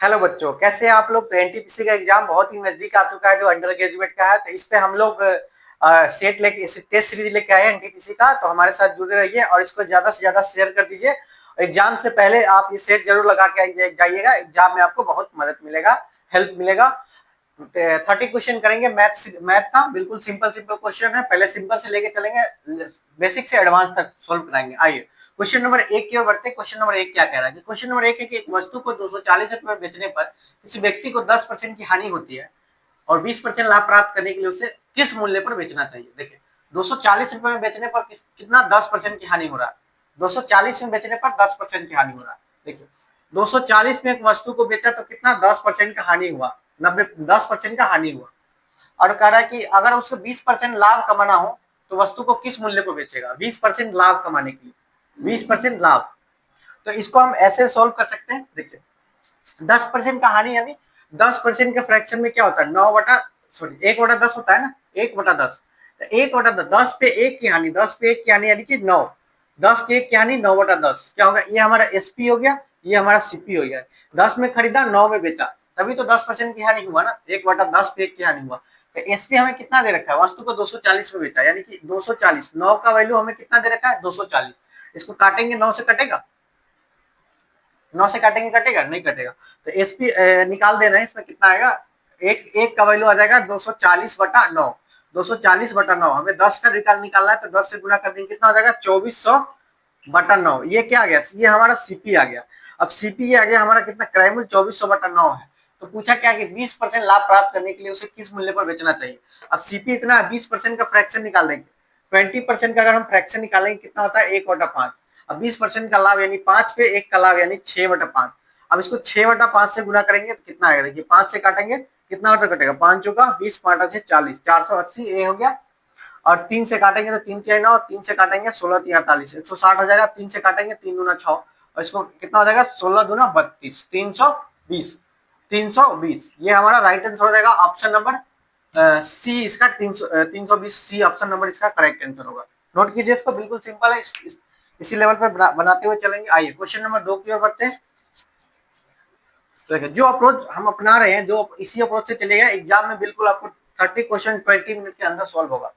Hello बच्चों, कैसे हैं आप लोग। तो एनटीपीसी का एग्जाम बहुत ही नजदीक आ चुका है जो अंडर ग्रेजुएट का है। तो इस पे हम लोग सेट लेके टेस्ट सीरीज लेके आए हैं एनटीपीसी का। तो हमारे साथ जुड़े रहिए और इसको ज्यादा से ज्यादा शेयर कर दीजिए। एग्जाम से पहले आप ये सेट जरूर लगा के जाइएगा। एग्जाम में आपको बहुत मदद मिलेगा, हेल्प मिलेगा। 30 क्वेश्चन करेंगे मैथ का। बिल्कुल सिंपल सिंपल क्वेश्चन है। पहले सिंपल से लेके चलेंगे, बेसिक से एडवांस तक सोल्व कराएंगे। आइए क्वेश्चन नंबर 1 की ओर बढ़ते हैं। क्वेश्चन नंबर 1 क्या कह रहा है? क्वेश्चन नंबर 1 है कि एक वस्तु को 240 रुपए में बेचने पर किसी व्यक्ति को 10% की हानि होती है और 20% लाभ प्राप्त करने के लिए उसे किस मूल्य पर बेचना चाहिए? देखिए 240 रुपए में बेचने पर कितना 10% की हानि हो रहा है। 240 में बेचने पर 10% की हानि हो रहा है। देखिए 240 में एक वस्तु को बेचा तो कितना 10% का हानि हुआ, 10% का हानि हुआ। और कह रहा है कि अगर उसको 20% लाभ कमाना हो तो वस्तु को किस मूल्य को बेचेगा? 20% लाभ कमाने के लिए, 20% लाभ। तो इसको हम ऐसे सोल्व कर सकते हैं। देखिए 10% का हानि यानी 10% के फ्रैक्शन में क्या होता है? 1/10 होता है ना, 1/10। तो 1/10, 10 पे 1 की हानि, 10 पे 1 की हानि यानी कि 9, 10 के 1 की हानि 9/10 क्या होगा? ये हमारा एसपी हो गया, ये हमारा सीपी हो गया। 10 में खरीदा, 9 में बेचा, तभी तो 10% की हानि हुआ ना। 1/10 पे 1 की हानि हुआ। तो एसपी हमें कितना दे रखा है? वस्तु को 240 में बेचा यानी कि 240, 9 का वैल्यू हमें कितना दे रखा है? 240। इसको काटेंगे, 9 से कटेगा? 9 से काटेंगे, कटेगा? नहीं कटेगा। तो एसपी निकाल देना है। इसमें कितना आएगा? एक का वैल्यू आ जाएगा 240/9। 240/9 हमें 10 का निकालना है तो 10 से गुना कर देंगे, कितना हो जाएगा? 2400/9। ये क्या आ गया? ये हमारा सीपी आ गया। अब सीपी आ गया हमारा कितना? क्राइमल 2400/9 है। तो पूछा क्या कि 20% लाभ प्राप्त करने के लिए उसे किस मूल्य पर बेचना चाहिए। अब सीपी इतना 20% का फ्रैक्शन निकाल देंगे। 20% का अगर हम फ्रैक्शन निकालेंगे कितना होता है? 1/5। अब 20% का लाभ यानी 5 पे 1 का लाभ यानी 6/5। अब इसको 6/5 से गुना करेंगे तो कितना आएगा? देखिए 5 से काटेंगे, कितना होता कटेगा? 5 चौका 20, 5 से 40, 480 ये हो गया। और 3 से काटेंगे तो 3 क्या 9, 3 से काटेंगे 16 3 48, 160 हो जाएगा। 3 से काटेंगे 3 दूना 6 और इसको कितना हो जाएगा? 16 दूना 32, 320, 320। ये हमारा राइट आंसर हो जाएगा। ऑप्शन नंबर सी इसका 320 सी ऑप्शन नंबर इसका करेक्ट आंसर होगा। नोट कीजिए इसको, बिल्कुल सिंपल है। इसी लेवल पर बनाते हुए चलेंगे। आइए क्वेश्चन नंबर 2 की ओर बढ़ते हैं। तो जो अप्रोच हम अपना रहे हैं, जो इसी अप्रोच से चलेगा एग्जाम में बिल्कुल आपको 30 क्वेश्चन 20 मिनट के अंदर सॉल्व होगा।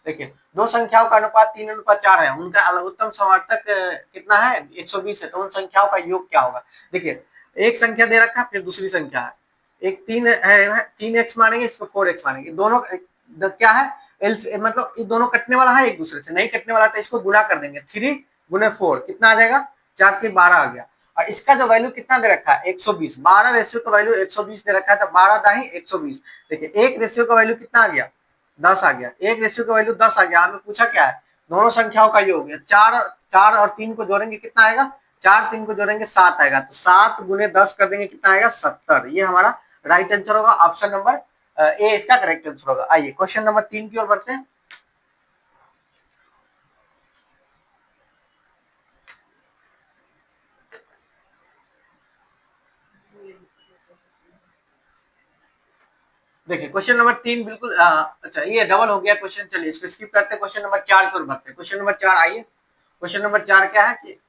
देखिए दो संख्याओं का अनुपात 3:4 है, उनका उत्तम समार्थक कितना है? 120 है। तो उन संख्याओं का योग क्या होगा? देखिए एक संख्या दे रखा है, फिर दूसरी संख्या है। एक 3 है, 3x मानेंगे, इसको 4x मानेंगे। दोनों क्या है? मतलब ये दोनों कटने वाला है, एक दूसरे से नहीं कटने वाला, तो इसको गुना कर देंगे। 3 गुने 4 कितना आ जाएगा? 4 के 12 आ गया। और इसका जो वैल्यू कितना दे रखा है? 120। 12 रेशियो का वैल्यू 120 दे रखा है, तो 12 दाही 120। देखिए एक रेशियो का वैल्यू कितना आ गया? 10 आ गया। एक रेशियो का वैल्यू 10 आ गया। हमें पूछा क्या है? दोनों संख्याओं का योग है। 4 और 3 को जोड़ेंगे कितना आएगा? 4 3 को जोड़ेंगे 7 आएगा। तो 7 गुने 10 कर देंगे, कितना आएगा? 70। ये हमारा राइट आंसर होगा। ऑप्शन नंबर ए इसका करेक्ट आंसर होगा। आइए क्वेश्चन नंबर 3 की ओर बढ़ते हैं। देखिए क्वेश्चन नंबर 3 बिल्कुल अच्छा ये डबल हो गया क्वेश्चन। चलिए इसको स्किप करते हैं। क्वेश्चन नंबर 4 की ओर बढ़ते हैं। क्वेश्चन नंबर 4 आइए। क्वेश्चन नंबर 4 क्या है कि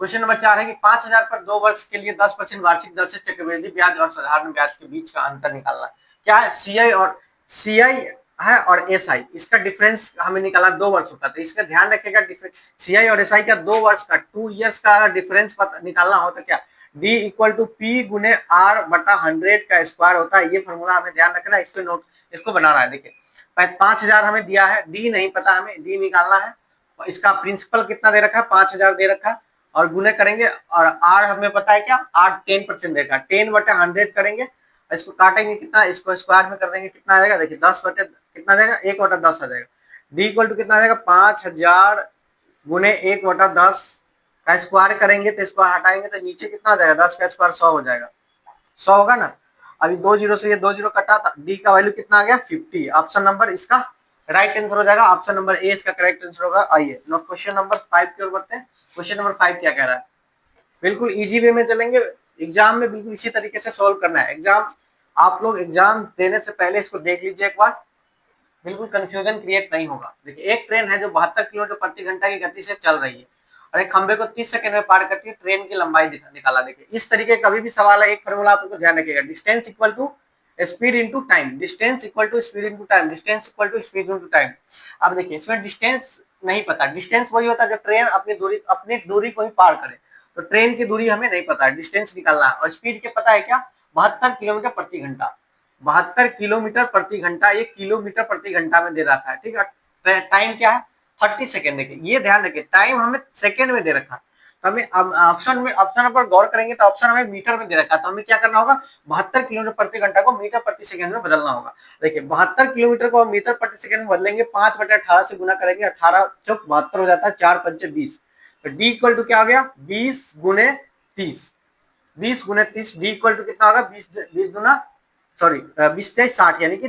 क्वेश्चन नंबर 4 है कि 5,000 पर 2 वर्ष के लिए 10% वार्षिक दर से चक्रवृद्धि ब्याज और साधारण ब्याज के बीच का अंतर निकालना। क्या है? सीआई है और एसआई, इसका डिफरेंस हमें निकाला 2 वर्षों का। तो इसका ध्यान रखिएगा, सीआई और एसआई का 2 वर्ष का 2 ईयर्स का डिफरेंस निकालना हो तो क्या? डी इक्वल टू पी गुने आर बटा 100 का स्क्वायर होता है। ये फॉर्मूला हमें ध्यान रखना है। इसको नोट, इसको बनाना है। देखिए 5,000 हमें दिया है, डी नहीं पता, हमें डी निकालना है। इसका प्रिंसिपल कितना दे रखा है? 5,000 दे रखा है। और गुने करेंगे और आर हमें पता है क्या? आर 10% देगा। 10/100 करेंगे, इसको काटेंगे कितना? इसको स्क्वायर में कर देंगे, कितना आ जाएगा? देखिए 10 बटे कितना जाएगा? 1/10 आ जाएगा। डी इक्वल टू कितना आ जाएगा? 5,000 गुने 1/10 का स्क्वायर करेंगे तो स्क्वायर हटाएंगे तो नीचे कितना आ जाएगा? 10 का स्क्वायर 100 हो जाएगा। 100 होगा ना। अभी 2 जीरो से ये 2 जीरो कटा था। डी का वैल्यू कितना आ गया? 50। ऑप्शन नंबर इसका राइट आंसर हो जाएगा। ऑप्शन नंबर ए इसका करेक्ट आंसर होगा। आइए नो क्वेश्चन नंबर 5 की ओर बढ़ते हैं। क्वेश्चन नंबर 5 क्या कह रहा है? बिल्कुल इजी वे में चलेंगे। एग्जाम में बिल्कुल इसी तरीके से सॉल्व करना है। एग्जाम आप लोग एग्जाम देने से पहले इसको देख लीजिए एक बार, बिल्कुल कंफ्यूजन क्रिएट नहीं होगा। देखिए एक ट्रेन है जो 72 किलोमीटर प्रति घंटा की गति से चल रही है और एक खंबे को 30 सेकंड में पार करती है, ट्रेन की लंबाई निकाला। देखिए इस तरीके कभी भी सवाल है, एक फॉर्मूला आपको ध्यान रखिएगा, distance equal to speed into time, distance equal to speed into time, distance equal to speed into time. अब देखिए इसमें डिस्टेंस नहीं पता, डिस्टेंस वही होता है जब ट्रेन अपनी दूरी को ही पार करे, तो ट्रेन की दूरी हमें नहीं पता है, डिस्टेंस निकालना है। और स्पीड के पता है क्या, 72 किलोमीटर प्रति घंटा, 72 किलोमीटर प्रति घंटा, ये किलोमीटर प्रति घंटा में दे रखा है, ठीक है। टाइम क्या है, 30 सेकेंड। देखिए ये ध्यान रखिए, टाइम हमें सेकेंड में दे रखा है, तो हमें ऑप्शन पर गौर करेंगे तो ऑप्शन हमें मीटर में दे रखा है, तो हमें क्या करना होगा, 72 किलोमीटर प्रति घंटा को मीटर प्रति सेकंड में बदलना होगा। देखिए 72 किलोमीटर को मीटर प्रति सेकंड में बदलेंगे, 5/18 से गुना करेंगे, 18 चौक 72 हो जाता है, 4 पंचे 20, तो डी इक्वल टू क्या हो गया, 20 गुने 30, 20 गुने 30, डी इक्वल टू कितना होगा, 20 गुना सॉरी 20 तेईस 60, यानी कि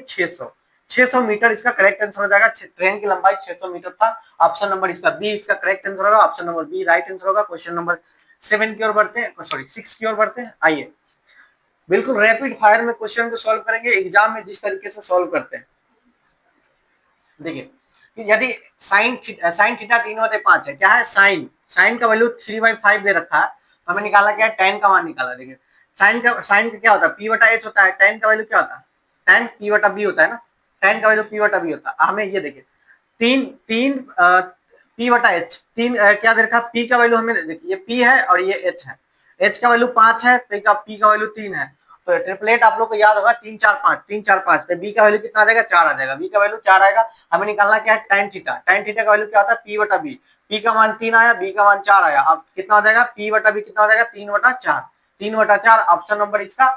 600 मीटर इसका करेक्ट आंसर हो जाएगा। ट्रेन की लंबाई 600 मीटर था, ऑप्शन नंबर इसका बी इसका करेक्ट आंसर होगा, option number B right answer होगा। क्वेश्चन नंबर 7 की ओर बढ़ते हैं, सॉरी 6 की ओर बढ़ते हैं। आइए बिल्कुल रैपिड फायर में क्वेश्चन को सॉल्व करेंगे, एग्जाम में जिस तरीके से सॉल्व करते हैं। देखिए यदि साइन थीटा 3/5 है, क्या है, साइन का वैल्यू 3/5 दे रखा है, तो हमें निकाला क्या है, tan का मान निकाला। देखिए साइन का क्या होता है, p/h होता है, tan का वैल्यू क्या होता है, tan p/b होता है ना, tan का वैल्यू p/b होता है। हमें ये देखिए तीन तीन p/h, तीन क्या दे रखा है, p का वैल्यू हमें देखिए ये p है और ये h है, h का वैल्यू 5 है, p का वैल्यू 3 है, तो ट्रिपलेट आप लोग को याद होगा 3 4 5, 3 4 5, तो बी का वैल्यू कितना आ जाएगा, 4 आ जाएगा, बी का वैल्यू 4 आएगा। हमें निकालना क्या है, tan थीटा, tan थीटा का वैल्यू क्या होता है, p/b, p का मान 3 आया, b का मान 4 आया, अब कितना हो जाएगा, p/b कितना हो जाएगा, 3/4, 3/4, ऑप्शन नंबर इसका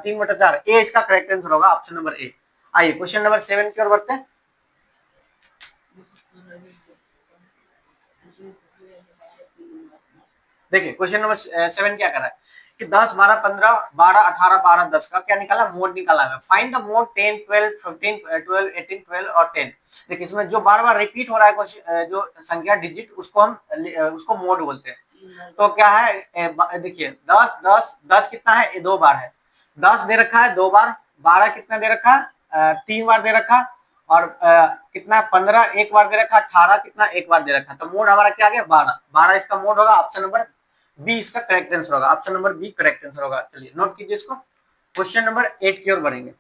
3/4, ए इसका करेक्ट आंसर होगा, ऑप्शन नंबर ए। आइए क्वेश्चन नंबर 7 की ओर बढ़ते हैं। देखिए क्वेश्चन नंबर 7 क्या कर रहा है कि 10 12 15 12 18 12 10 का क्या निकाला, मोड निकाला है। फाइंड द मोड 10 12 15 12 18 12 और 10। देखिए इसमें जो बार बार रिपीट हो रहा है क्वेश्चन, जो संख्या डिजिट, उसको हम उसको मोड बोलते हैं। तो क्या है, देखिए 10 10 10 कितना है, ये 2 बार है, 10 दे रखा है 2 बार, 12 कितना दे रखा है, 3 बार दे रखा, और कितना 15 एक बार दे रखा, 18 कितना एक बार दे रखा, तो मोड हमारा क्या आ गया, 12 12 इसका मोड होगा, ऑप्शन नंबर बी इसका करेक्ट आंसर होगा, option number B correct answer होगा। चलिए नोट कीजिए इसको, क्वेश्चन नंबर 8 की ओर बढ़ेंगे।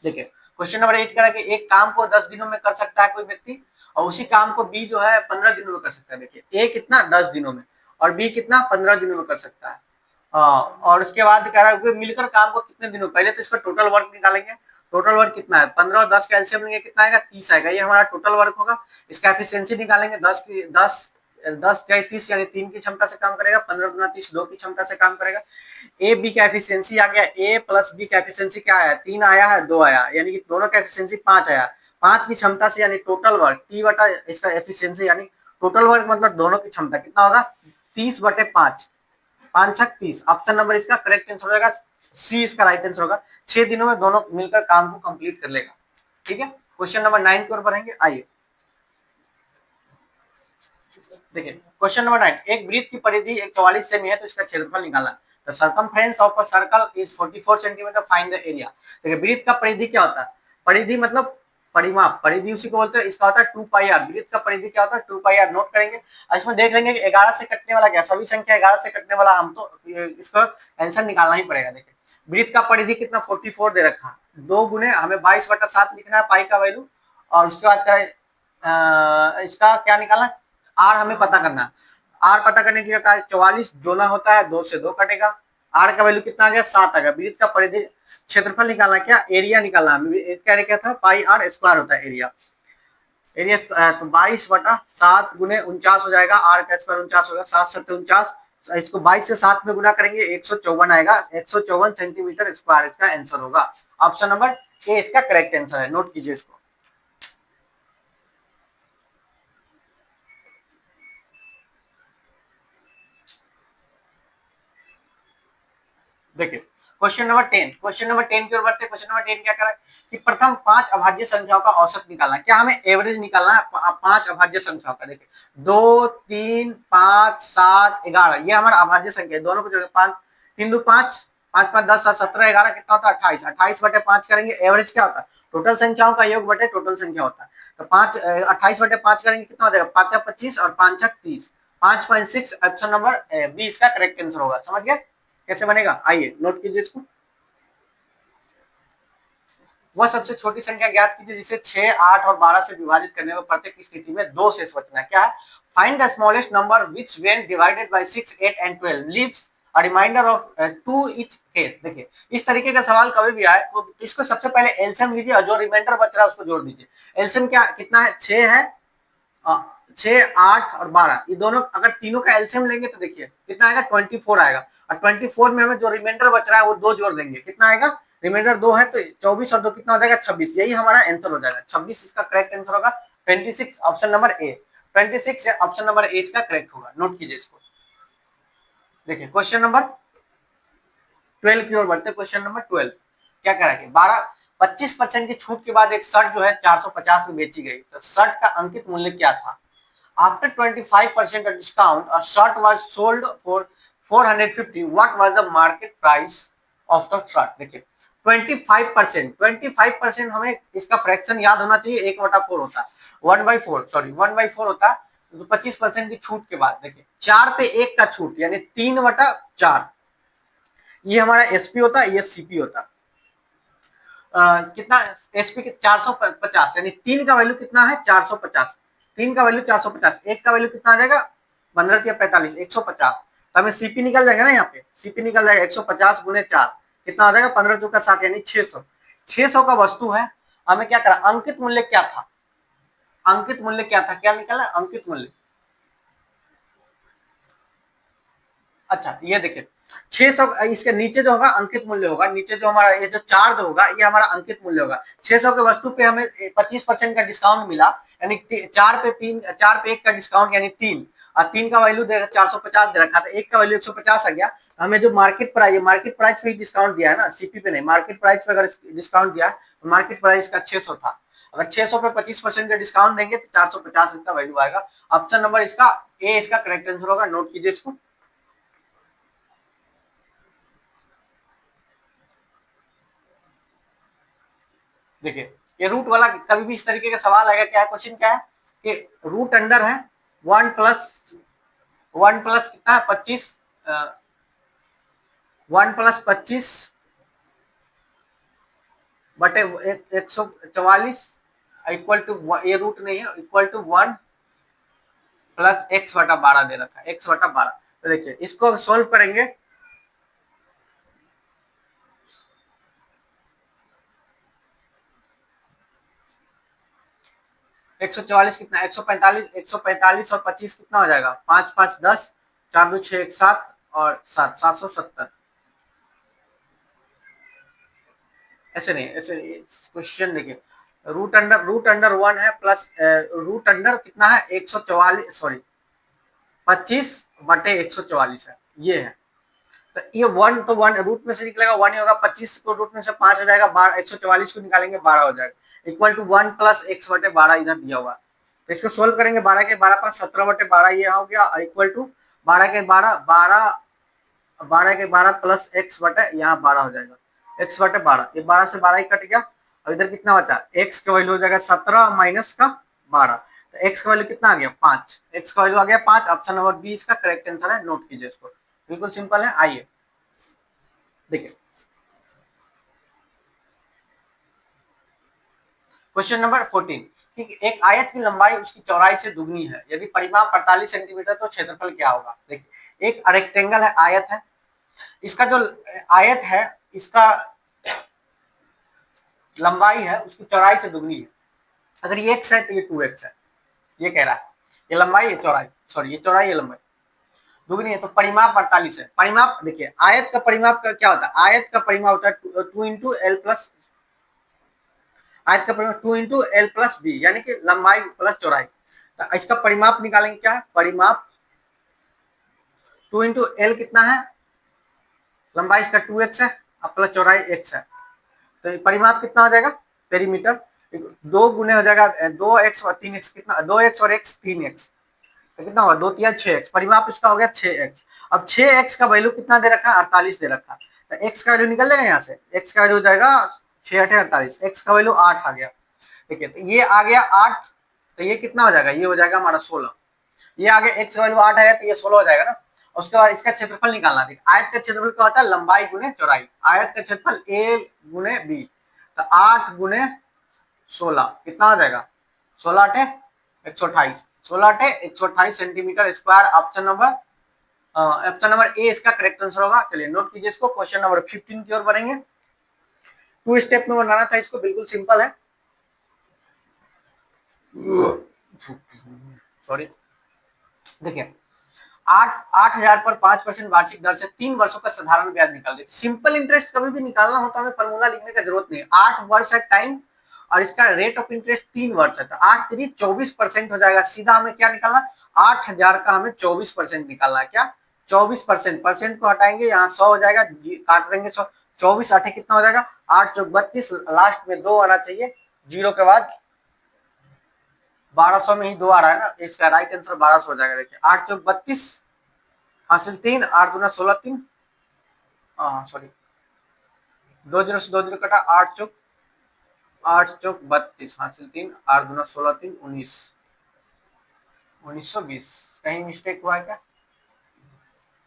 देखिए क्वेश्चन नंबर 8 कह रहा है कि एक काम को 10 दिनों में कर सकता है कोई व्यक्ति, और उसी काम को बी जो है 15 दिनों में कर सकता है। देखिए ए कितना 10 दिनों में और बी कितना 15 दिनों में कर सकता है। और उसके बाद कह रहा है मिलकर काम को कितने दिनों, पहले तो इसका टोटल वर्क निकालेंगे, टोटल वर्क कितना है, 15 और 10 का एलसीएम लेंगे, कितना आएगा 30 आएगा, ये हमारा टोटल वर्क होगा। इसका एफिशिएंसी निकालेंगे, 10 या 30 यानी 3 की क्षमता से काम करेगा, 15 गुना 30 2 की क्षमता से काम करेगा। ए बी का एफिशिएंसी आ गया, ए प्लस बी का एफिशिएंसी क्या आया, 3 आया है 2 आया, यानी कि दोनों का एफिशिएंसी 5 आया, 5 की क्षमता से यानी टोटल वर्क टी बटा इसका एफिशिएंसी यानी टोटल वर्क मतलब दोनों की क्षमता कितना होगा, 30/5, 5 छक 30, ऑप्शन नंबर इसका करेक्ट आंसर हो जाएगा, सी इसका राइट आंसर होगा। 6 दिनों में दोनों मिलकर काम को कंप्लीट कर लेगा। ठीक है, क्वेश्चन नंबर 9 की ओर बढ़ेंगे। आइए देखिए क्वेश्चन नंबर 9, एक वृत्त की परिधि 44 सेमी है, तो इसका क्षेत्रफल निकालना। तो circumference of a circle is 44 centimetre, find the area. देखिए वृत्त का परिधि क्या होता है, परिधि मतलब परिमाप, परिधि उसी को बोलते हैं, इसका होता है 2πr, वृत्त का परिधि क्या होता है 2πr, नोट करेंगे। इसमें देख लेंगे कि 11 से कटने वाला क्या, सभी संख्या 11 से कटने वाला, हम तो इसका आंसर निकालना ही पड़ेगा। देखिए वृत्त का परिधि कितना 44 दे रखा है, 2 गुने हमें 22/7 लिखना है पाई का वैल्यू, और उसके बाद इसका क्या निकालना, आर हमें पता करना, आर पता करने के लिए 44 दोना होता है, 2 से 2 कटेगा, आर का वैल्यू कितना आ गया 7 आ गया। वृत्त का परिधि क्षेत्रफल निकालना, क्या एरिया निकालना, क्या था पाई आर स्क्वायर होता है एरिया, एरिया तो 22/7 गुने 49 हो जाएगा, आर का स्क्वायर 49 होगा, 7 7 49, इसको 22 से 7 में गुना करेंगे 154 आएगा, 154 सेंटीमीटर स्क्वायर इसका आंसर होगा। ऑप्शन नंबर ए इसका करेक्ट आंसर है, नोट कीजिए इसको। देखिए क्वेश्चन नंबर 10, क्वेश्चन नंबर 10 की ओर बढ़ते हैं। क्वेश्चन नंबर 10 क्या कर रहा है कि प्रथम 5 अभाज्य संख्याओं का औसत निकालना, क्या हमें एवरेज निकालना है 5 अभाज्य संख्याओं का। देखिए 2 3 5 7 11 ये हमारा अभाज्य संख्या है, दोनों को जोड़े 5 3 2 5 5 5 10 7 17 11 कितना होता है 28, 28/5 करेंगे, एवरेज क्या होता है टोटल संख्याओं का योग बटे टोटल संख्या होता है। तो 28/5 करेंगे कितना हो जाएगा, 5×25 और 5×30, 5.6 ऑप्शन नंबर बी इसका करेक्ट आंसर होगा। समझ गए कैसे बनेगा, आइए नोट कीजिए इसको। वह सबसे छोटी संख्या ज्ञात कीजिए जिसे 6, 8 और 12 से विभाजित करने में प्रत्येक स्थिति में 2 शेष बचना है। क्या है, find the smallest number which when divided by 6, 8 and 12 leaves a remainder of 2 each case. देखिए इस तरीके का सवाल कभी भी आए तो इसको सबसे पहले एलसीएम लीजिए और जो रिमाइंडर बच रहा है उसको जोड़ दीजिए। एलसीएम क्या कितना है, 6 है, 6, 8 और 12, ये दोनों अगर तीनों का एलसीएम लेंगे तो देखिए कितना आएगा, 24 आएगा। और 24 में हमें जो रिमाइंडर बच रहा है वो 2 जोड़ देंगे, कितना आएगा, रिमाइंडर 2 है तो 24 और 2 कितना हो जाएगा, 26। यही हमारा आंसर हो जाएगा, 26 इसका करेक्ट आंसर होगा। 26 option number A, 26 option number A इसका करेक्ट होगा। नोट कीजिए इसको। देखिए क्वेश्चन नंबर 12 की ओर बढ़ते। क्वेश्चन नंबर 12 क्या कह रहा है, 25% की छूट के बाद एक शर्ट जो है 450 में बेची गई, तो शर्ट का अंकित मूल्य क्या था। After 25% of discount, a shirt was sold for 450. What was the market price of the shirt? देखिए 25% हमें इसका फ्रैक्शन याद होना चाहिए, 1/4 होता है, 1/4 सॉरी 1/4 होता है। तो 25% की छूट के बाद देखिए 4 पे 1 का छूट यानी 3/4, ये हमारा एसपी होता है, ये सीपी होता है। कितना एसपी के 450 यानी 3 का वैल्यू कितना है, 450, 3 का वैल्यू 450, 1 का वैल्यू कितना आ जाएगा, 15 या 45, 150। तो हमें सीपी निकल जाएगा ना, यहाँ पे सीपी निकल जाएगा 150 गुने 4 कितना आ जाएगा, 15×4 यानी 600। 600 का वस्तु है, हमें क्या करा, अंकित मूल्य क्या था, अंकित मूल्य क्या था, क्या निकला अंकित मूल्य। अच्छा ये देखिए 600, इसके नीचे जो होगा अंकित मूल्य होगा, नीचे जो हमारा ये जो चार्ज होगा ये हमारा अंकित मूल्य होगा। 600 के वस्तु पे हमें 25% का डिस्काउंट मिला, यानी 4 पे 1 का डिस्काउंट यानी 3, और 3 का वैल्यू दे 450 दे रखा था, 1 का वैल्यू 150 आ गया। तो हमें जो मार्केट प्राइस पे डिस्काउंट दिया है ना, सीपी पे नहीं, मार्केट प्राइस पे अगर डिस्काउंट दिया तो मार्केट प्राइस का 600 था, अगर 600 पे 25% का डिस्काउंट देंगे तो 450 इसका वैल्यू आएगा। ऑप्शन नंबर इसका ए इसका करेक्ट आंसर होगा। नोट कीजिए इसको। देखिए ये रूट वाला कभी भी इस तरीके का सवाल आएगा, क्या है क्वेश्चन, क्या है कि रूट अंडर है 1 प्लस कितना है 25, 1+25 बटे 144 इक्वल टू, ये रूट नहीं है, इक्वल टू 1+x/12 दे रखा है, x/12। तो देखिए इसको सोल्व करेंगे, 144 कितना, 145 और 25 कितना हो जाएगा, 5 5 10, 4 2 6 1 7 और 7 770। ऐसे नहीं, ऐसे क्वेश्चन देखिए, रूट अंडर 1 है प्लस रूट अंडर कितना है 144 सॉरी 25/144 है, ये है। तो ये 1 तो 1 रूट में से निकलेगा 1 ही होगा, 25 को रूट में से 5 हो जाएगा, 144 को निकालेंगे 12 हो जाएगा, इक्वल टू 1+x/12 इधर दिया हुआ। तो इसको सोल्व करेंगे, 12 के 12 5 17/12 ये हो गया, इक्वल टू 12 के 12 12 12 के 12 प्लस x बटे यहाँ 12 हो जाएगा, x/12, ये 12 से 12 ही कट गया। और इधर कितना बचा, x का वैल्यू हो जाएगा 17 माइनस का 12, तो x का वैल्यू कितना आ गया 5, x का वैल्यू आ गया 5, ऑप्शन नंबर बी इसका करेक्ट आंसर है। नोट कीजिए इसको, बिल्कुल सिंपल है। आइए देखिए क्वेश्चन नंबर 14 कि एक आयत की लंबाई उसकी चौड़ाई से दुगनी है, यदि परिमाप 48 सेंटीमीटर तो क्षेत्रफल क्या होगा। देखिए एक रेक्टेंगल है, आयत है, इसका जो आयत है इसका लंबाई है उसकी चौड़ाई से दुगनी है, अगर ये x है तो ये 2x है, ये कह रहा है, ये लंबाई ये चौड़ाई सॉरी ये चौड़ाई ये लंबाई दुगनी है, तो परिमाप 48 है। परिमाप देखिए आयत का परिमाप का क्या होता है, आयत का परिमाप होता है 2 × L+, आयत का परिमाप 2 × L+B यानी कि लंबाई प्लस चौड़ाई। तो इसका परिमाप निकालेंगे, क्या है परिमाप 2 × L कितना है, लंबाई इसका 2x है और प्लस चौड़ाई x है, तो परिमाप कितना हो जाएगा, पेरीमीटर 2 गुने हो जाएगा 2x और 3x, कितना 2x और x 3x, तो कितना होगा 2 3 6x, परिमाप इसका हो गया 6x। अब 6x का वैल्यू कितना दे रखा है 48 दे रखा है, तो x का वैल्यू निकल जाएगा यहाँ से, x का वैल्यू हो जाएगा 6 8 48, x का वैल्यू 8 आ गया। ठीक है, तो ये आ गया 8, तो ये कितना हो जाएगा, ये हो जाएगा हमारा 16। ये आगे एक्स वैल्यू 8 है तो ये 16 हो जाएगा ना। उसके बाद इसका क्षेत्रफल निकालना है। आयत का क्षेत्रफल क्या होता है, लंबाई गुने चौड़ाई। आयत का क्षेत्रफल ए गुने बी, तो 8 गुने 16 कितना हो जाएगा, 16 8 128, 16 8 128 centimetre square. Option number A इसका करेक्ट आंसर होगा। चलिए नोट कीजिए इसको। क्वेश्चन नंबर 15 की ओर बढ़ेंगे। 2 स्टेप में बनाना था इसको, बिल्कुल सिंपल है। सॉरी, देखिए 8,000 पर 5% वार्षिक दर से 3 वर्षों का साधारण ब्याज निकाल दे। सिंपल इंटरेस्ट कभी भी निकालना हो तो हमें फॉर्मूला लिखने का जरूरत नहीं है। 8 वर्ष है टाइम और इसका रेट ऑफ इंटरेस्ट 3 वर्ष है, तो 8 3 24% हो जाएगा। सीधा हमें क्या निकालना, 8,000 का हमें 24% निकालना है। क्या 24%, परसेंट को हटाएंगे यहाँ 100 हो जाएगा, काट देंगे 100, 24 8 कितना हो जाएगा, 8 चौक 32, लास्ट में 2 आना चाहिए, जीरो के बाद 1200 में ही 2 आ रहा है ना, इसका राइट आंसर 1200 हो जाएगा। देखिए 8 चौक 32 हासिल 3, 8 दूना 16 3, सॉरी 2 जीरो से 2 जीरो कटा, 8 चौक 32 हासिल 3, 8 दूना 16 3 19, 1920। कहीं मिस्टेक हुआ है क्या,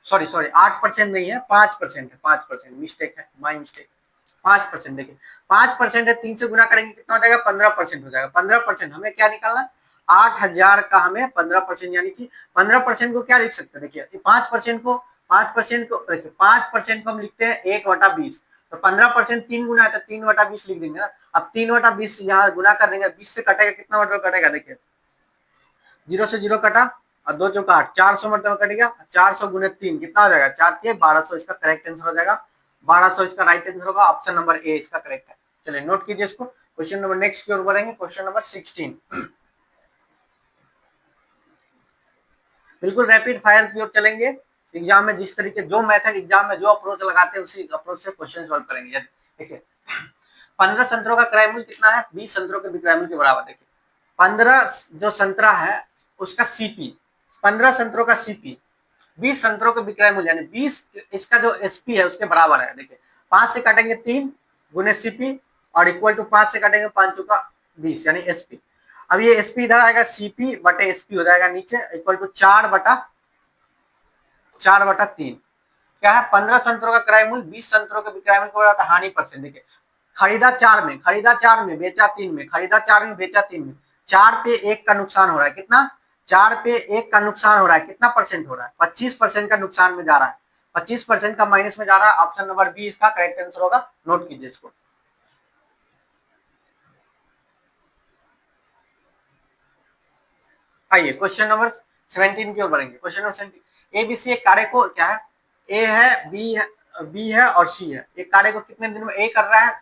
सॉरी 8% नहीं है, 5% है, 5% मिस्टेक है, माई मिस्टेक। 5% देखिए 5% है, 3 से गुना करेंगे कितना हो जाएगा, 15% हो जाएगा। 15% हमें क्या निकालना, 8,000 का हमें 15%, यानी कि 15% को क्या लिख सकते हैं, देखिए 5% को हम लिखते हैं 1/20, तो 15% 3 गुना है तो 3/20 लिख देंगे ना। अब 3/20 यहाँ गुना कर देंगे, 20 से कटेगा कितना मतलब कटेगा, देखिए 0 से 0 कटा और 2 चौका 8, 400 मतलब कटेगा, 400 गुने 3 कितना हो जाएगा, 4 के 1200, इसका करेक्ट आंसर हो जाएगा 1200, इसका राइट आंसर होगा। ऑप्शन नंबर ए इसका करेक्ट है। चलिए नोट कीजिए इसको। क्वेश्चन नंबर नेक्स्ट की ओर बढ़ेंगे। क्वेश्चन नंबर 16, बिल्कुल रैपिड फायर की ओर चलेंगे। एग्जाम में जिस तरीके जो मेथड एग्जाम में जो अप्रोच लगाते हैं उसी अप्रोच से क्वेश्चन सॉल्व करेंगे। देखिए 15 संतरों का क्रय मूल्य कितना है, 20 संतरों के विक्रय मूल्य के बराबर। देखिए 15 जो संतरा है उसका सीपी, 15 संतरों का सीपी 20 संतरों के विक्रय मूल्य यानी 20 इसका जो एसपी है उसके बराबर है। देखिए 5 से काटेंगे 3 गुने सीपी और इक्वल टू 5 से काटेंगे 5 चौका 20 यानी एसपी। अब ये एसपी इधर आएगा, सीपी बटे एसपी हो जाएगा नीचे, इक्वल टू 4/3। क्या है, 15 संतरों का क्रय मूल्य 20 संतरों के विक्रय मूल्य को बताता है हानि परसेंट। देखिए खरीदा 4 में, बेचा 3 में, खरीदा 4 में बेचा 3 में, 4 पे 1 का नुकसान हो रहा है। कितना, 4 पे 1 का नुकसान हो रहा है, कितना परसेंट हो रहा है, 25% का नुकसान में जा रहा है, 25% का माइनस में जा रहा है। ऑप्शन नंबर बी इसका करेक्ट आंसर होगा। नोट कीजिए इसको। आइए क्वेश्चन नंबर 17 की ओर बढ़ेंगे। क्वेश्चन नंबर 17, एबीसी एक कार्य को क्या है, ए है, बी है और सी है। एक कार्य को कितने दिनों में ए कर रहा है,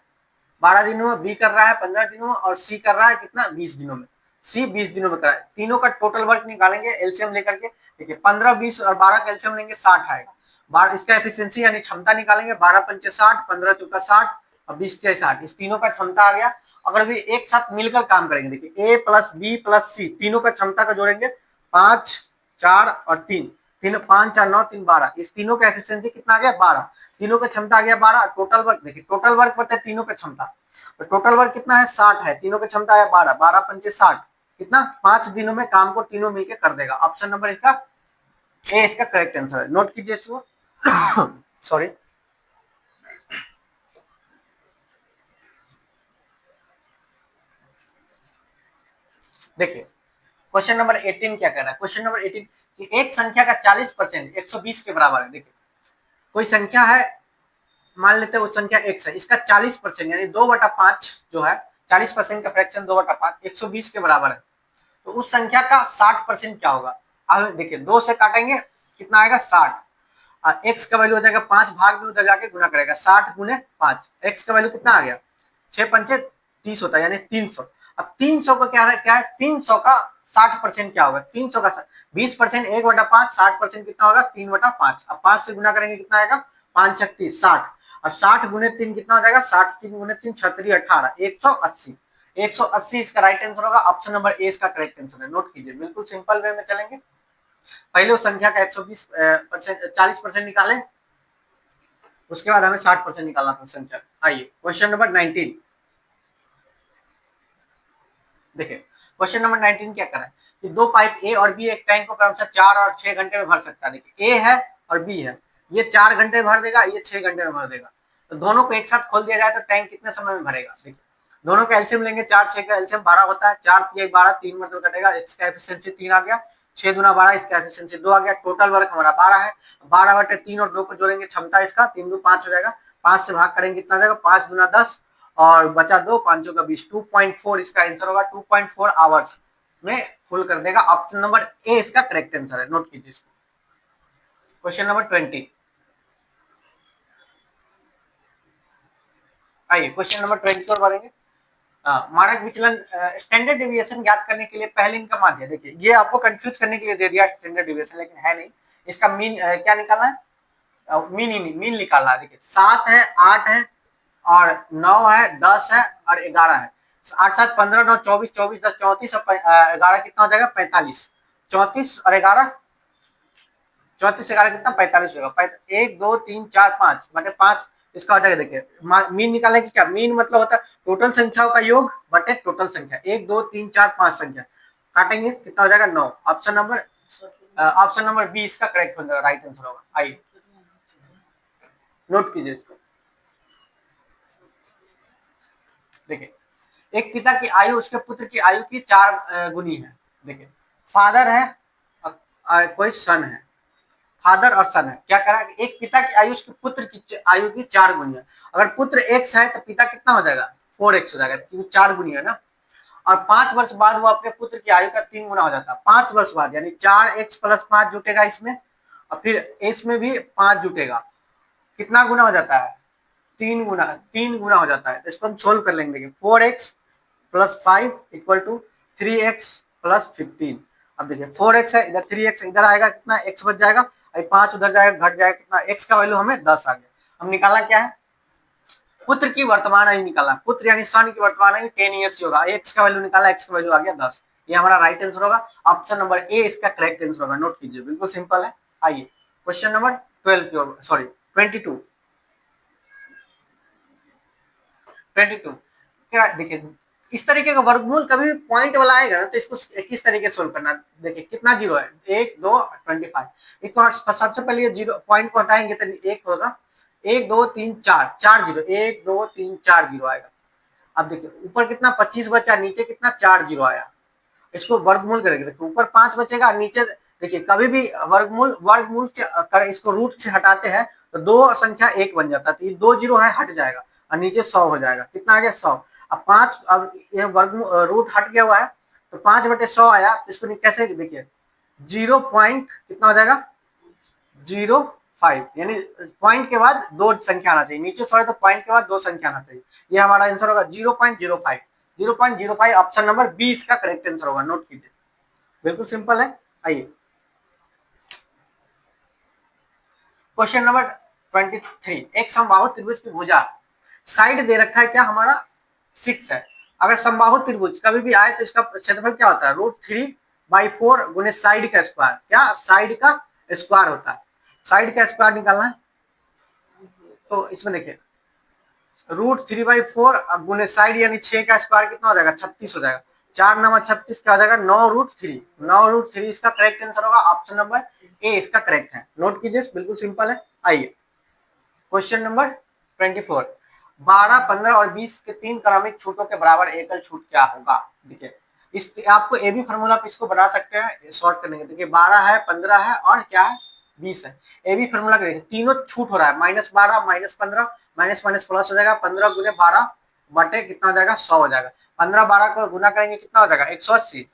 12 दिनों में, बी कर रहा है 15 दिनों में और सी कर रहा है कितना, 20 दिनों में। सी 20 दिनों में कर रहा है। तीनों का टोटल वर्क निकालेंगे एलसीएम लेकर के। देखिए 15 20 और 12 का एलसीएम लेंगे 60 आएगा। बार इसका एफिशिएंसी यानी क्षमता निकालेंगे, 12 पंचे 60, 15 चौका 60 और 20 के 60, इस तीनों का क्षमता आ गया। अगर भी एक साथ मिलकर काम करेंगे, देखिए ए प्लस बी प्लस सी तीनों का क्षमता का जोड़ेंगे, 5 4 और 3, तीनों 5 4 9 3 12, इस तीनों का एफिशिएंसी कितना आ गया, 12। तीनों का क्षमता आ गया 12। टोटल वर्क देखिए, टोटल वर्क पता है तीनों का क्षमता, तो टोटल वर्क कितना है, 60 है। तीनों की क्षमता है 12, 12 पंचे 60, कितना, 5 दिनों में काम को तीनों मिलकर कर देगा। ऑप्शन नंबर इसका ए इसका करेक्ट आंसर है। नोट कीजिए इसको। सॉरी, देखिए क्वेश्चन नंबर 18 क्या कह रहा है। क्वेश्चन नंबर 18 कि एक संख्या का 40% 120 के बराबर है। देखिए कोई संख्या है, मान लेते हैं वो संख्या x है, इसका 40% यानी 2/5 जो है, 40% का फ्रैक्शन 2/5 120 के बराबर है, तो उस संख्या का 60% क्या होगा। अब देखिए 2 से काटेंगे कितना आएगा, 60, और x का वैल्यू हो जाएगा 5, भाग में उधर जाके गुना करेगा, 60 गुने 5, x का वैल्यू कितना आ गया, 6 पंचे 30 होता है यानी 300। अब 300 का क्या है 300 का 60% क्या होगा, 300 का 20%, 1/5, 60% कितना होगा, 3/5। अब 5 से गुना करेंगे कितना आएगा, 5 36 60, और 60 गुने 3 कितना हो जाएगा, 60 3 गुने 3 36 18, 180, 180 इसका राइट आंसर होगा। ऑप्शन नंबर ए इसका करेक्ट आंसर है। नोट कीजिए, बिल्कुल सिंपल वे में चलेंगे। पहले उस संख्या का 120% 40% निकालें, उसके बाद हमें 60% निकालना था संख्या। आइए क्वेश्चन नंबर 19, देखिए क्वेश्चन नंबर 19 क्या कर रहा है कि दो पाइप ए और बी एक टैंक को क्रमशः 4 और 6 घंटे में भर सकता है। देखिए ए है और बी है, ये 4 घंटे में भर देगा, ये 6 घंटे में भर देगा। तो दोनों को एक साथ खोल दिया जाए तो टैंक कितने समय में भरेगा। देखिए दोनों का एलसीएम लेंगे, 4 6 का एलसीएम 12 होता है, 4 3 12, 3 मतलब कटेगा, इसका एफिशिएंसी 3 आ गया, 6 दूना 12, इसका एफिशिएंसी 2 आ गया। टोटल वर्क हमारा 12 है, 12/3 और 2 को जोड़ेंगे क्षमता इसका, 3 2 5 हो जाएगा, 5 से भाग करेंगे कितना जाएगा, 5 दूना 10 और बचा 2, 5 का 20, 2.4 इसका आंसर होगा। 2.4 आवर्स में फुल कर देगा। ऑप्शन नंबर ए इसका करेक्ट आंसर है, नोट कीजिए इसको। क्वेश्चन नंबर 20, आइए क्वेश्चन नंबर 20 पर बढ़ेंगे। मानक विचलन स्टैंडर्ड डेविएशन ज्ञात करने के लिए पहले इनका माध्य। देखिए ये आपको कंफ्यूज करने के लिए दे दिया स्टैंडर्ड डेविएशन, लेकिन है नहीं। इसका मीन क्या निकालना है, मीन ही नहीं, मीन निकालना है। देखिए 7 है, 8 है और 9 है, 10 है और 11 है। 8 7 15 9 24, 24 10 34 और 11 कितना हो जाएगा, 45। 34 और 11, 34 11 कितना, 45 होगा। 1 2 3 4 5 बटे 5 इसका हो जाएगा। देखिए मीन निकालने की क्या, मीन मतलब होता है टोटल संख्याओं का योग बटे टोटल संख्या। 1 2 3 4 5 संख्या काटेंगे कितना हो जाएगा, 9। ऑप्शन नंबर बी इसका करेक्ट हो जाएगा, राइट आंसर होगा। आइए नोट कीजिए इसको। देखिए एक पिता की आयु उसके पुत्र की आयु की 4 गुनी है। देखिए फादर है, कोई सन है, फादर और सन है। क्या करा, एक पिता की आयु उसके पुत्र की आयु की 4 गुनी है। अगर पुत्र एक्स है तो पिता कितना हो जाएगा, 4x हो जाएगा, क्योंकि 4 गुनी है ना। और 5 वर्ष बाद वो अपने पुत्र की आयु का 3 गुना हो जाता है। 5 वर्ष बाद यानी 4x + 5 जुटेगा इसमें, और फिर इसमें भी 5 जुटेगा, कितना गुना हो जाता है, 3 गुना हो जाता है। तो इसको हम सोल्व कर लेंगे। देखिए 4x + 5 = 3x + 15। अब देखिए 4x है, इधर 3x इधर आएगा, कितना x बच जाएगा, 5 उधर जाएगा, घट जाएगा, कितना x का वैल्यू हमें 10 आ गया। हम निकाला क्या है, पुत्र की वर्तमान आयु निकाला, पुत्र यानी सन की वर्तमान आयु 10 ईयर्स होगा। x का वैल्यू निकाला, x का वैल्यू आ गया 10। ये हमारा राइट आंसर होगा। ऑप्शन नंबर ए इसका करेक्ट आंसर होगा, नोट कीजिए, बिल्कुल सिंपल है। आइए क्वेश्चन नंबर 12 सॉरी 22 22 क्या, देखिए इस तरीके का वर्गमूल कभी भी पॉइंट वाला आएगा ना तो इसको किस तरीके से सोल्व करना। देखिए कितना जीरो है, 1 2 25। एक सबसे पहले ये जीरो पॉइंट को हटाएंगे तो एक होगा, 1 2 3 4, 4 जीरो, 1 2 3 4 जीरो आएगा। अब देखिए ऊपर कितना 25 बचा, नीचे कितना 4 जीरो आया। इसको वर्गमूल करेंगे, देखिए ऊपर 5 बचेगा, नीचे देखिए कभी भी वर्गमूल से इसको रूट से हटाते हैं तो दो संख्या एक बन जाता है, तो ये 2 जीरो है हट जाएगा और नीचे 100 हो जाएगा। कितना आ गया 100। अब 5, अब ये रूट हट गया हुआ है तो 5/100 आया, तो इसको कैसे देखिए 0 पॉइंट कितना हो जाएगा 05, यानी पॉइंट के बाद दो संख्या आना चाहिए, नीचे 100 है तो पॉइंट के बाद दो संख्या आना चाहिए। ये हमारा आंसर होगा 0.05। 0.05 ऑप्शन नंबर बी इसका करेक्ट आंसर होगा, नोट कीजिए, बिल्कुल सिंपल है। आइए क्वेश्चन नंबर 23, एक समबाहु त्रिभुज की भुजा साइड दे रखा है, क्या हमारा 6 है। अगर समबाहु त्रिभुज कभी भी आए तो इसका क्षेत्रफल क्या होता है, √3/4 गुने साइड का स्क्वायर, क्या साइड का स्क्वायर होता है। साइड का स्क्वायर निकालना है तो इसमें देखिए √3/4 गुने साइड यानी 6 का स्क्वायर कितना हो जाएगा, 36 हो जाएगा। 4 9 36 क्या हो जाएगा, 9√3। 9√3 इसका करेक्ट आंसर होगा। ऑप्शन नंबर ए इसका करेक्ट है, नोट कीजिए, बिल्कुल सिंपल है। आइए क्वेश्चन नंबर 24, 12 15 और 20 के 3 क्रमिक छूटों के बराबर एकल छूट क्या होगा। देखिए इस आपको ए बी फॉर्मूला पे इसको बना सकते हैं शॉर्ट करने के। देखिए 12 है, 15 है और क्या है 20 है। ए बी फॉर्मूला का देखिए तीनों छूट हो रहा है, -12 -15 माइनस माइनस प्लस हो जाएगा, 15 गुने 12 बटे कितना हो जाएगा 100 हो जाएगा। 15 12 को गुना करेंगे कितना हो जाएगा 180,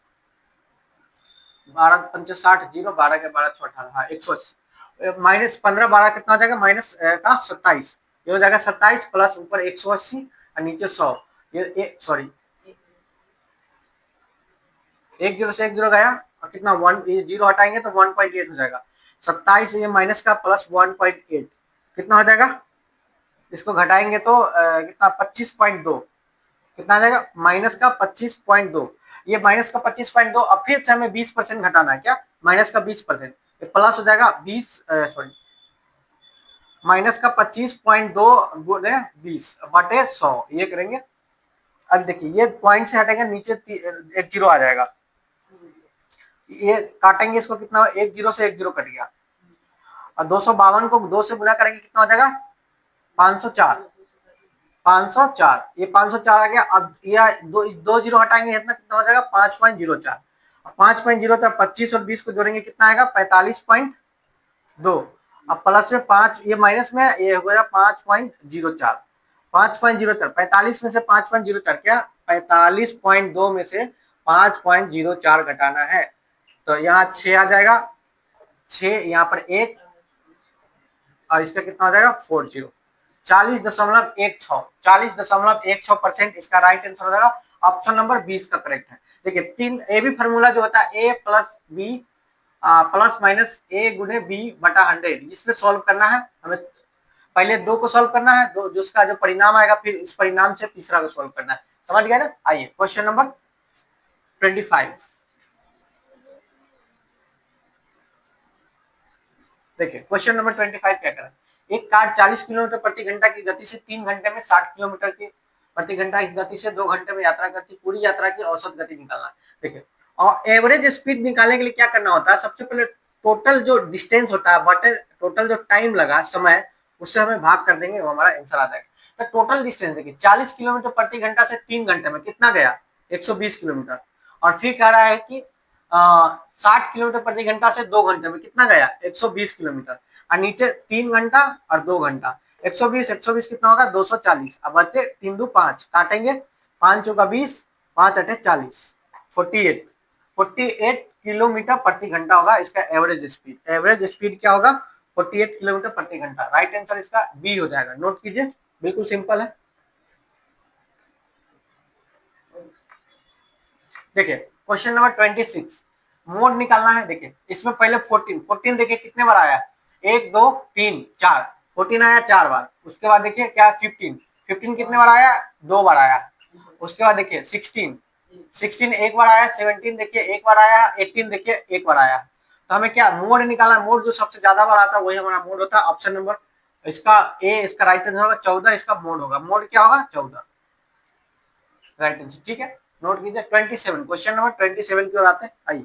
12 5 60 जीरो, 12 के 12 6 18, हाँ 180 माइनस 15 12 कितना हो जाएगा माइनस का 27, ये हो जाएगा 27 प्लस ऊपर 180 और नीचे 100। ये सॉरी एक जीरो से एक जीरो गया और कितना 1, ये जीरो हटाएंगे तो 1.8 हो जाएगा। 27 ये माइनस का प्लस 1.8 कितना हो जाएगा, इसको घटाएंगे तो कितना 25.2, कितना आ जाएगा माइनस का 25.2। ये माइनस का 25.2, अब फिर से हमें 20% घटाना है, क्या माइनस का 20%, प्लस हो जाएगा 20 सॉरी माइनस का 25.2 गुने 20 बटे 100, ये करेंगे अब देखिए ये पॉइंट से हटेगा नीचे एक जीरो आ जाएगा, ये काटेंगे इसको कितना, एक जीरो से एक जीरो कट गया, और 252 को 2 से गुना करेंगे कितना हो जाएगा 504, 504, ये 504 आ गया। अब ये दो जीरो हटाएंगे इतना कितना हो जाएगा 5.04, 5.04 25 और 20 को जोड़ेंगे कितना आएगा 45.2, अब प्लस में 5, ये माइनस में ये हो गया 5.04, 5.04, 45 में से 5.04 क्या 45.2 में से 5.04 घटाना है, तो यहाँ 6 आ जाएगा, 6 यहाँ पर 1 और इसका कितना हो जाएगा 40, 40.16% इसका राइट आंसर हो जाएगा। ऑप्शन नंबर 20 का करेक्ट है। देखिए तीन ए बी फॉर्मूला जो होता है ए प्लस बी प्लस माइनस ए गुने बी बटा 100, इसमें सॉल्व करना है हमें, पहले दो को सॉल्व करना है, दो जिसका जो परिणाम आएगा फिर इस परिणाम से तीसरा को सॉल्व करना है, समझ गए ना। आइए क्वेश्चन नंबर 25, देखिए क्वेश्चन नंबर 25 क्या करें, एक कार 40 किलोमीटर प्रति घंटा की गति से 3 घंटे में 60 किलोमीटर की प्रति घंटा की गति से 2 घंटे में यात्रा करती, पूरी यात्रा की औसत गति निकालना। देखिए और एवरेज स्पीड निकालने के लिए क्या करना होता है, सबसे पहले टोटल जो डिस्टेंस होता है बटे टोटल जो टाइम लगा समय, उससे हमें भाग कर देंगे, वो हमारा आंसर आ जाएगा। तो टोटल डिस्टेंस देखिए 40 किलोमीटर प्रति घंटा से 3 घंटे में कितना गया 120 किलोमीटर, और फिर कह रहा है कि 60 किलोमीटर प्रति घंटा से 2 घंटे में कितना गया 120 किलोमीटर, और नीचे 3 घंटा और 2 घंटा, 120 कितना होगा 240, अब बच्चे 3 दो 5 काटेंगे, 5 चौका 20, 5 अठे 40, 48 किलोमीटर प्रति घंटा होगा इसका एवरेज स्पीड। एवरेज स्पीड क्या होगा 48 किलोमीटर प्रति घंटा, राइट आंसर इसका बी हो जाएगा। नोट कीजिए बिल्कुल सिंपल है। देखिए क्वेश्चन नंबर 26, मोड निकालना है। देखिए इसमें पहले 14 देखिए कितने बार आया 1 2 3 4, 14 आया 4 बार। उसके बाद देखिए क्या 15 कितने बार आया 2 बार आया। उसके बाद देखिए 16 एक बार आया, 17 देखिए एक बार आया, 18 देखिए एक बार आया। तो हमें क्या मोड निकालना, मोड जो सबसे ज्यादा बार आता है वही हमारा मोड होता है। ऑप्शन नंबर इसका ए इसका राइट आंसर होगा 14, इसका मोड होगा, मोड क्या होगा 14, राइट आंसर। ठीक है नोट कीजिए 27, क्वेश्चन नंबर 27 की ओर आते हैं। आइए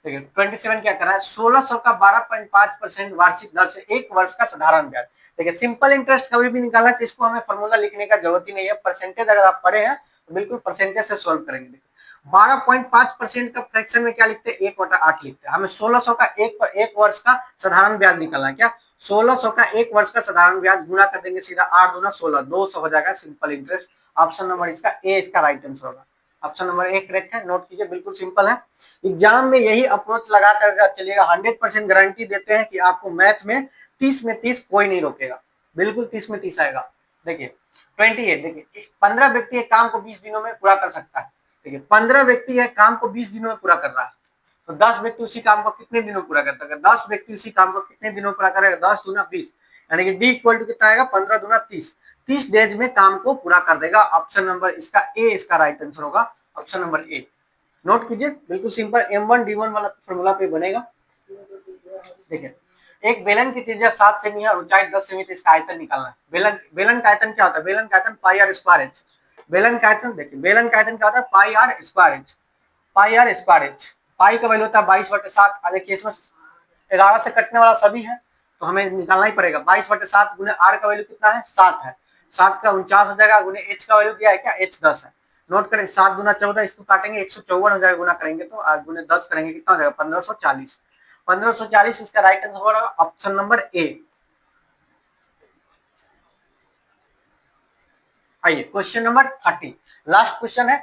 देखिए 27 क्या कर रहा है, 1600 का 12.5% वार्षिक दर से 1 वर्ष का साधारण ब्याज। देखिए सिंपल इंटरेस्ट कभी भी निकाला तो इसको हमें फॉर्मूला लिखने का जरूरत ही नहीं है, परसेंटेज अगर आप पढ़े हैं तो बिल्कुल परसेंटेज से सोल्व करेंगे। देखिए 12.5% का फ्रैक्शन में क्या लिखते हैं 1/8 लिखते हैं। हमें 1600 का एक वर्ष का साधारण ब्याज निकालना है। क्या 1600 का 1 वर्ष का साधारण ब्याज गुना कर देंगे सीधा 8 दूना 16, 200 हो जाएगा सिंपल इंटरेस्ट। ऑप्शन नंबर इसका ए इसका राइट आंसर होगा। ऑप्शन नंबर ए करेक्ट है, नोट कीजिए बिल्कुल सिंपल है। एग्जाम में यही अप्रोच लगा कर चलिएगा, 100% गारंटी देते हैं कि आपको मैथ में 30 में 30 कोई नहीं रोकेगा, बिल्कुल 30 में 30 आएगा। देखिए 28, देखिए 15 व्यक्ति एक काम को 20 दिनों में पूरा कर सकता है। देखिए 15 व्यक्ति है काम को 20 दिनों में पूरा कर रहा है, तो 10 व्यक्ति उसी काम को कितने दिनों पूरा करता है, 10 व्यक्ति उसी काम को कितने दिनों पूरा करेगा 10 दूना 20, यानी कि डी इक्वल टू कितना आएगा 15 दूना 30, 30 डेज में काम को पूरा कर देगा। ऑप्शन नंबर इसका ए इसका राइट आंसर होगा, ऑप्शन नंबर ए। नोट कीजिए बिल्कुल सिंपल, M1D1 वाला फॉर्मूला पे बनेगा। देखिए एक बेलन की त्रिज्या 7 सेमी है और ऊंचाई 10 सेमी, तो इसका आयतन निकालना है। बेलन का आयतन क्या होता है, बेलन का आयतन पाई आर स्क्वायर एच। बेलन का आयतन देखिए, बेलन का आयतन क्या होता है pi r square h, pi r square h. Pi का वैल्यू होता है 22/7। देखिए इसमें 11 से कटने वाला सभी है तो हमें निकालना ही पड़ेगा। 22/7 गुने आर का वैल्यू कितना है 7 है, 7 का 49 हो जाएगा, गुने एच का वैल्यू क्या है क्या एच 10 है। नोट करें 7 गुना 14, इसको काटेंगे 154 हो जाएगा, गुना करेंगे तो गुने 10 करेंगे कितना हो जाएगा 1540, 1540 इसका राइट आंसर होगा ऑप्शन नंबर ए। आइए क्वेश्चन नंबर 30, लास्ट क्वेश्चन है।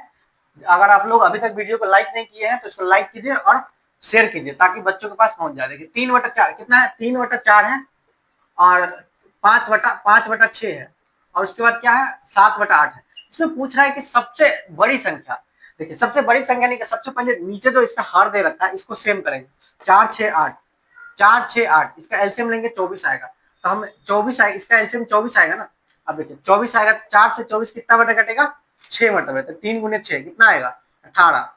अगर आप लोग अभी तक वीडियो को लाइक नहीं किए हैं तो इसको लाइक कीजिए और शेयर कीजिए ताकि बच्चों के पास पहुंच जाए। देखिए 3/4 कितना है 3/4 है, और 5/6 है, और उसके बाद क्या है 7/8 है। इसमें पूछ रहा है कि सबसे बड़ी संख्या। देखिए सबसे बड़ी संख्या नहीं, सबसे पहले नीचे जो इसका हर दे रखा है इसको सेम करेंगे, 4 6 8, 4 6 8, इसका एलसीएम लेंगे 24 आएगा, तो हम 24 आएगा, इसका एलसीएम 24 आएगा ना। अब देखिए 24 आएगा, 4 से 24 कितना बटे कटेगा 6 मतलब, तो 3 गुने 6 कितना आएगा 18।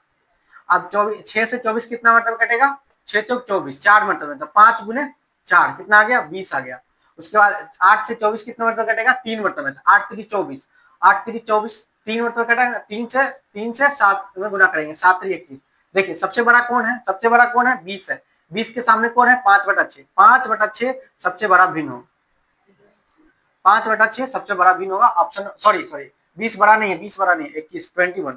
अब 24 6 से 24 कितना मतलब कटेगा 6 चौक 24, 4 मतलब, तो 5 गुने 4 कितना आ गया 20 आ गया। उसके बाद 8 से 24 कितने मरतबा कटेगा, 3 मरतबा, 8 3 24, 8 3 24, 3 मरतबा कटेगा, 3 से 7 में गुना करेंगे, 7 3 21। देखिए सबसे बड़ा कौन है, सबसे बड़ा कौन है, 20 है। 20 के सामने कौन है, 5/6, 5/6 सबसे बड़ा भिन्न हो, 5/6 सबसे बड़ा भिन्न होगा। ऑप्शन सॉरी 20 बड़ा नहीं है, 20 बड़ा नहीं है, 21 21,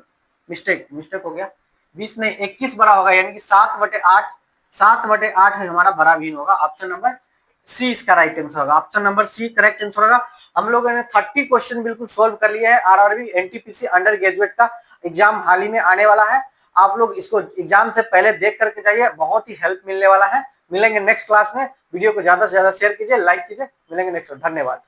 मिस्टेक हो गया, 20 नहीं 21 बड़ा होगा, यानी कि 7/8, 7/8 है हमारा बड़ा भिन्न होगा। ऑप्शन नंबर सी इसका राइट आंसर होगा, option number C correct answer होगा। हम लोगों ने 30 क्वेश्चन बिल्कुल सोल्व कर लिया है। आरआरबी एनटीपीसी अंडर ग्रेजुएट का एग्जाम हाल ही में आने वाला है, आप लोग इसको एग्जाम से पहले देख करके जाइए, बहुत ही हेल्प मिलने वाला है। मिलेंगे नेक्स्ट क्लास में, वीडियो को ज्यादा से ज्यादा शेयर कीजिए, लाइक कीजिए, मिलेंगे नेक्स्ट, धन्यवाद।